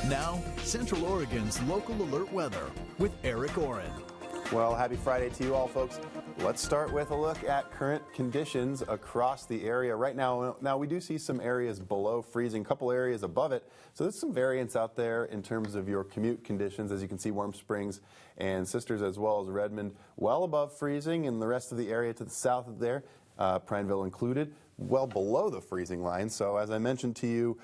Now, Central Oregon's local alert weather with Eric Oren. Well, happy Friday to you all, folks. Let's start with a look at current conditions across the area right now. Now, we do see some areas below freezing, a couple areas above it. So there's some variance out there in terms of your commute conditions. As you can see, Warm Springs and Sisters as well as Redmond well above freezing, and the rest of the area to the south of there, Prineville included, well below the freezing line. So as I mentioned to you,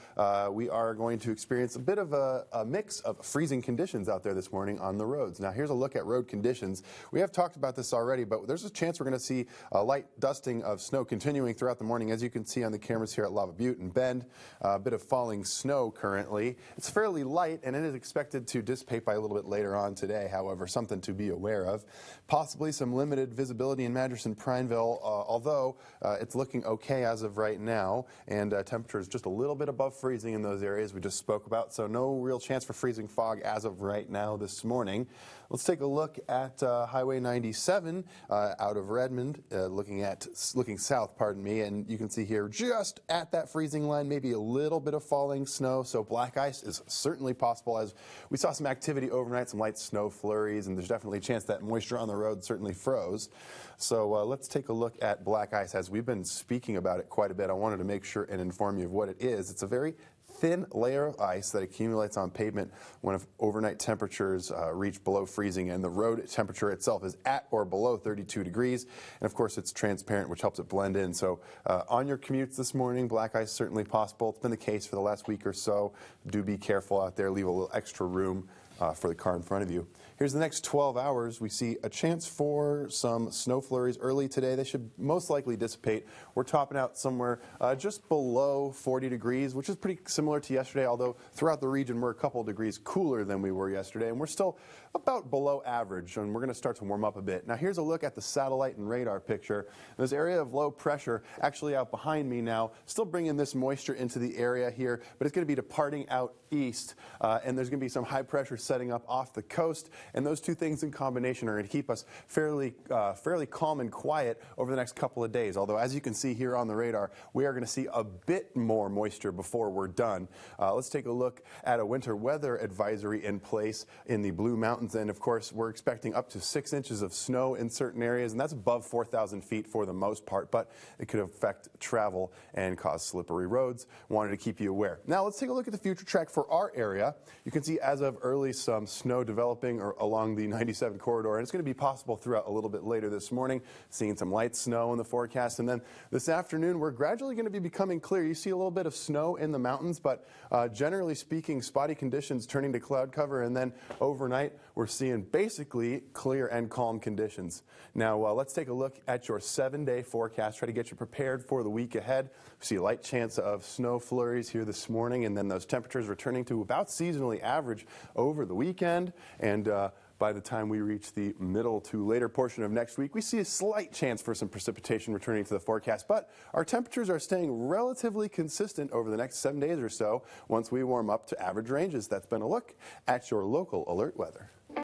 we are going to experience a bit of a mix of freezing conditions out there this morning on the roads. Now here's a look at road conditions. We have talked about this already, but there's a chance we're going to see a light dusting of snow continuing throughout the morning. As you can see on the cameras here at Lava Butte and Bend, a bit of falling snow currently. It's fairly light and it is expected to dissipate by a little bit later on today. However, something to be aware of. Possibly some limited visibility in Madras and Prineville, although it's looking okay as of right now, and temperatures just a little bit above freezing in those areas we just spoke about, so no real chance for freezing fog as of right now this morning. Let's take a look at Highway 97 out of Redmond, looking south, pardon me, and you can see here just at that freezing line, maybe a little bit of falling snow, so black ice is certainly possible as we saw some activity overnight, some light snow flurries, and there's definitely a chance that moisture on the road certainly froze. So let's take a look at black ice. As we've been speaking about it quite a bit, I wanted to make sure and inform you of what it is. It's a very thin layer of ice that accumulates on pavement when overnight temperatures reach below freezing and the road temperature itself is at or below 32 degrees. And of course it's transparent, which helps it blend in. So on your commutes this morning, black ice certainly possible. It's been the case for the last week or so. Do be careful out there. Leave a little extra room for the car in front of you. Here's the next 12 hours. We see a chance for some snow flurries early today. They should most likely dissipate. We're topping out somewhere just below 40 degrees, which is pretty similar to yesterday, although throughout the region we're a couple of degrees cooler than we were yesterday, and we're still about below average, and we're going to start to warm up a bit. Now here's a look at the satellite and radar picture. This area of low pressure actually out behind me now, still bringing this moisture into the area here, but it's going to be departing out east, and there's going to be some high pressure setting up off the coast, and those two things in combination are going to keep us fairly calm and quiet over the next couple of days. Although, as you can see here on the radar, we are going to see a bit more moisture before we're done. Let's take a look at a winter weather advisory in place in the Blue Mountains, and of course, we're expecting up to 6 inches of snow in certain areas, and that's above 4,000 feet for the most part, but it could affect travel and cause slippery roads. Wanted to keep you aware. Now, let's take a look at the future track for our area. You can see as of early some snow developing along the 97 corridor, and it's going to be possible throughout a little bit later this morning, seeing some light snow in the forecast, and then this afternoon we're gradually going to be becoming clear. You see a little bit of snow in the mountains, but generally speaking, spotty conditions turning to cloud cover, and then overnight we're seeing basically clear and calm conditions. Now let's take a look at your 7-day forecast, try to get you prepared for the week ahead. We see a light chance of snow flurries here this morning, and then those temperatures returning to about seasonally average over the weekend, and by the time we reach the middle to later portion of next week, we see a slight chance for some precipitation returning to the forecast, but our temperatures are staying relatively consistent over the next 7 days or so once we warm up to average ranges. That's been a look at your local alert weather.